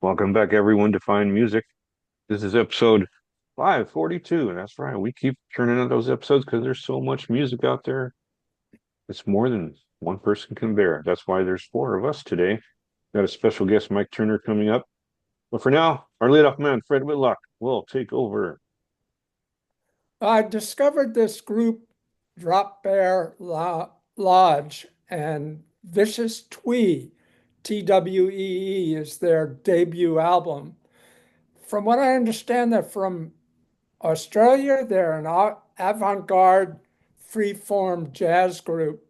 Welcome back, everyone, to Find Music. This is episode 542, and that's right. We keep turning out those episodes because there's so much music out there. It's more than one person can bear. That's why there's four of us today. Got a special guest, Mike Turner, coming up. But for now, our leadoff man, Fred Whitlock, will take over. I discovered this group, Lodge, and Vicious Twee, TWEE, is their debut album. From what I understand, they're from Australia. They're an avant-garde free-form jazz group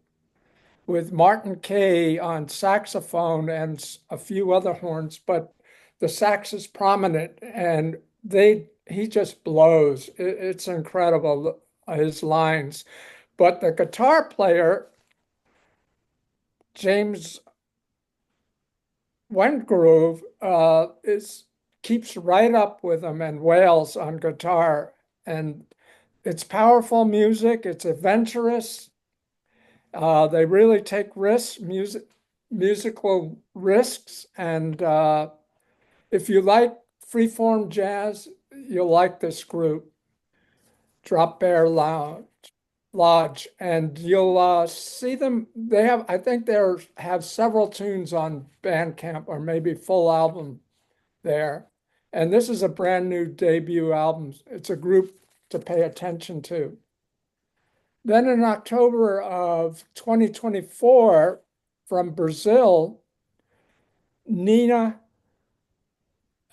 with Martin Kay on saxophone and a few other horns, but the sax is prominent, and he just blows. It's incredible, his lines. But the guitar player, James Wengrove, is keeps right up with him and wails on guitar. And it's powerful music. It's adventurous. They really take musical risks. And if you like freeform jazz, you'll like this group, Drop Bear Lodge, and you'll see them. I think they have several tunes on Bandcamp or maybe full album there. And this is a brand new debut album. It's a group to pay attention to. Then in October of 2024, from Brazil, Nina,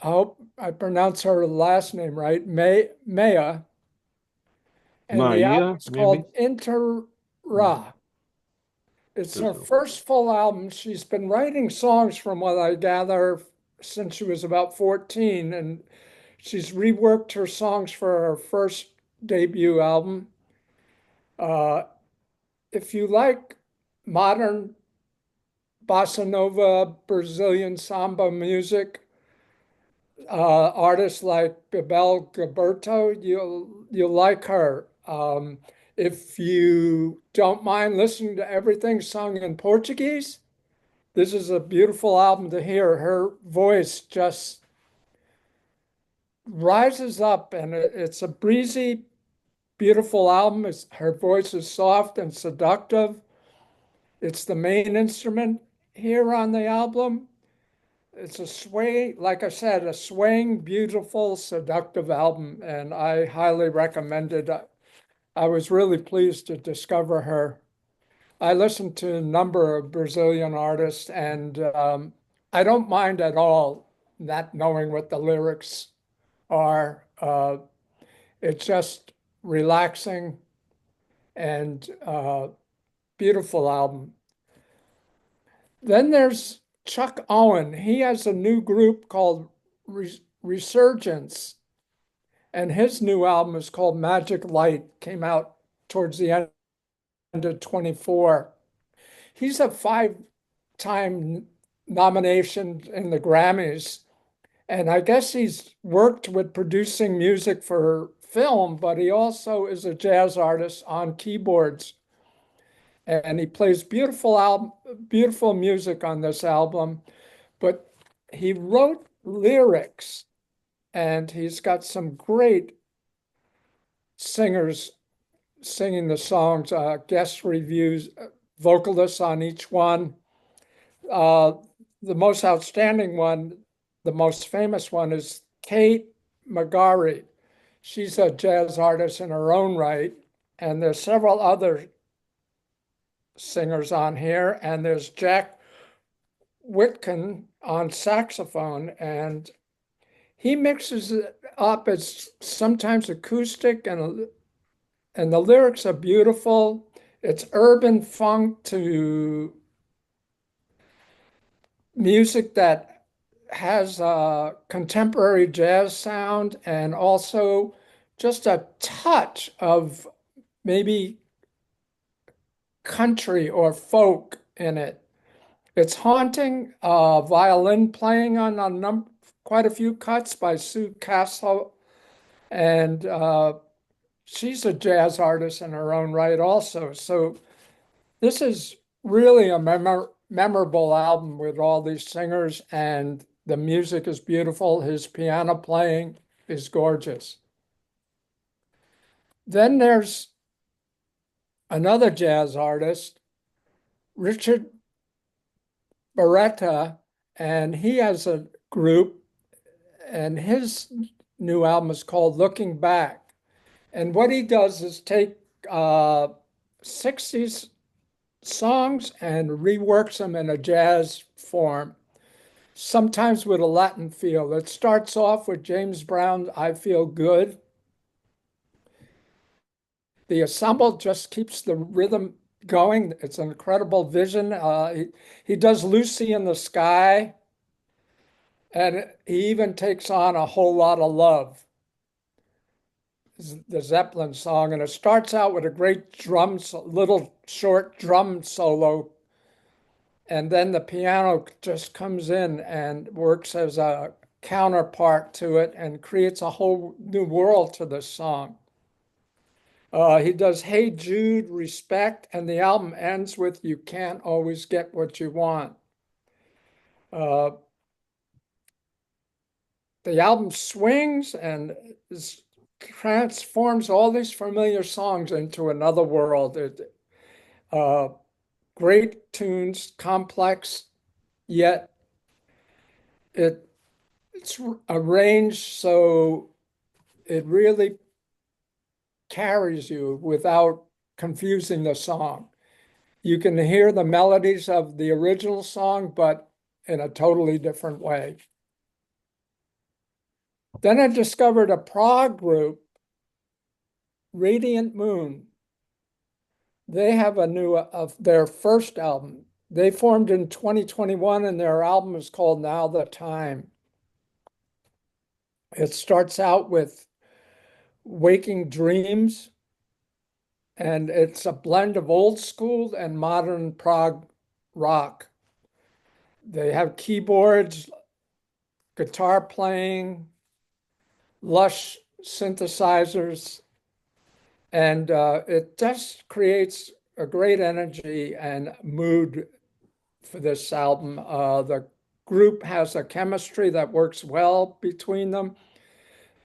I hope I pronounce her last name right, Maya, and the album Maia, is maybe? called Inter Ra. It's her first full album. She's been writing songs, from what I gather, since she was about 14, and she's reworked her songs for her first debut album. Uh, if you like modern bossa nova, Brazilian samba music, artists like Bebel Gilberto, you'll like her. If you don't mind listening to everything sung in Portuguese, this is a beautiful album to hear. Her voice just rises up, and it's a breezy, beautiful album. Her voice is soft and seductive. It's the main instrument here on the album. It's like I said, a swaying, beautiful, seductive album, and I highly recommend it. I was really pleased to discover her. I listened to a number of Brazilian artists, and I don't mind at all not knowing what the lyrics are. It's just relaxing and beautiful album. Then there's Chuck Owen. He has a new group called Resurgence, and his new album is called Magic Light. Came out towards the end of 24. He's a five-time nomination in the Grammys, and I guess he's worked with producing music for film, but he also is a jazz artist on keyboards. And he plays beautiful music on this album, but he wrote lyrics, and he's got some great singers singing the songs, guest reviews, vocalists on each one. Uh, the most outstanding one, the most famous one, is Kate Magari. She's a jazz artist in her own right, and there's several other singers on here, and there's Jack Whitcomb on saxophone, and he mixes it up as sometimes acoustic, and the lyrics are beautiful. It's urban funk to music that has a contemporary jazz sound, and also just a touch of maybe country or folk in it. It's haunting. Violin playing on quite a few cuts by Sue Castle, and she's a jazz artist in her own right, also. So this is really a memorable album with all these singers, and The music is beautiful. His piano playing is gorgeous. Then there's another jazz artist, Richard Barretta, and he has a group, and his new album is called Looking Back. And what he does is take 60s songs and reworks them in a jazz form, sometimes with a Latin feel. It starts off with James Brown's I Feel Good. The ensemble just keeps the rhythm going. It's an incredible vision. He does Lucy in the Sky, and he even takes on A Whole Lot of Love, the Zeppelin song. And it starts out with a great little short drum solo. And then the piano just comes in and works as a counterpart to it and creates a whole new world to this song. He does Hey Jude, Respect, and the album ends with You Can't Always Get What You Want. Uh, the album swings and transforms all these familiar songs into another world. Great tunes, complex, yet it's arranged so it really carries you without confusing the song. You can hear the melodies of the original song, but in a totally different way. Then I discovered a Prague group, Radiant Moon. They have a new of their first album. They formed in 2021, and their album is called Now the Time. It starts out with Waking Dreams, and it's a blend of old school and modern prog rock. They have keyboards, guitar playing, lush synthesizers, and it just creates a great energy and mood for this album. The group has a chemistry that works well between them.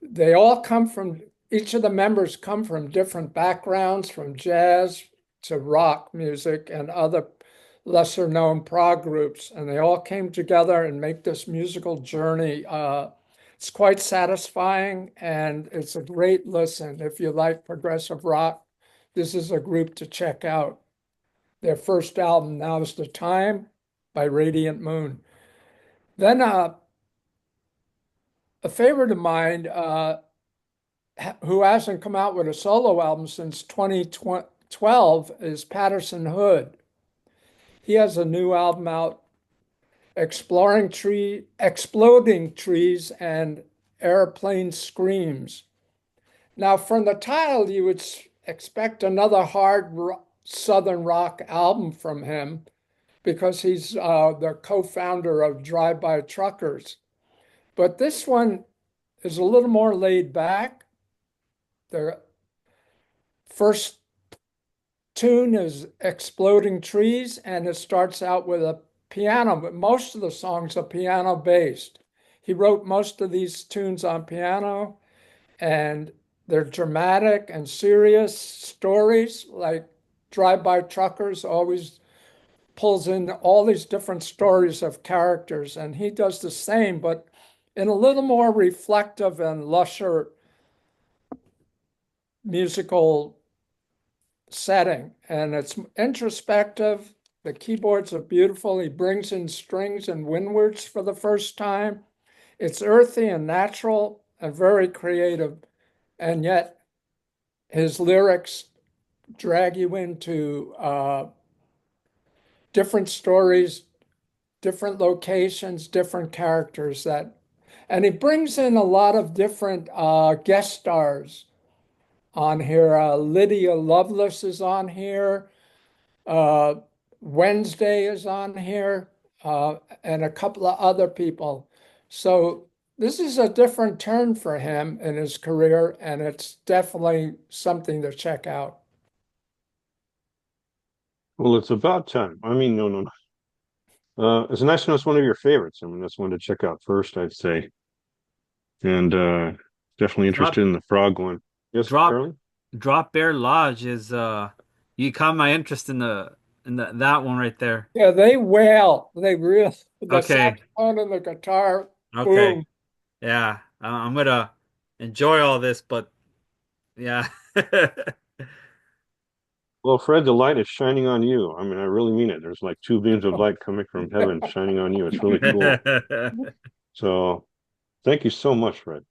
They all come from, each of the members come from different backgrounds, from jazz to rock music and other lesser known prog groups, and they all came together and make this musical journey. It's quite satisfying and it's a great listen. If you like progressive rock, this is a group to check out. Their first album, Now's the Time, by Radiant Moon. Then a favorite of mine who hasn't come out with a solo album since 2012 is Patterson Hood. He has a new album out, Exploding Trees and Airplane Screams. Now, from the title, you would expect another hard Southern rock album from him because he's the co-founder of Drive By Truckers. But this one is a little more laid back. The first tune is Exploding Trees, and it starts out with a piano, but most of the songs are piano based. He wrote most of these tunes on piano, and they're dramatic and serious stories, like Drive By Truckers always pulls in all these different stories of characters, and he does the same, but in a little more reflective and lusher musical setting. And it's introspective. The keyboards are beautiful. He brings in strings and windwards for the first time. It's earthy and natural and very creative. And yet his lyrics drag you into different stories, different locations, different characters and he brings in a lot of different guest stars on here. Lydia Lovelace is on here. Wednesday is on here, and a couple of other people. So this is a different turn for him in his career, and it's definitely something to check out. Well, it's about time. I mean, no, no, no. It's nice to know it's one of your favorites. I mean, that's one to check out first, I'd say. And definitely interested Drop in the frog one. Yes, Drop Charlie? Drop Bear Lodge is you caught my interest in the that one right there. Yeah, they wail. They really, the Okay. saxophone and the guitar, Okay. boom. Yeah. I'm gonna enjoy all this, but yeah. Well, Fred, the light is shining on you. I mean, I really mean it. There's like two beams of light coming from heaven shining on you. It's really cool. So thank you so much, Fred.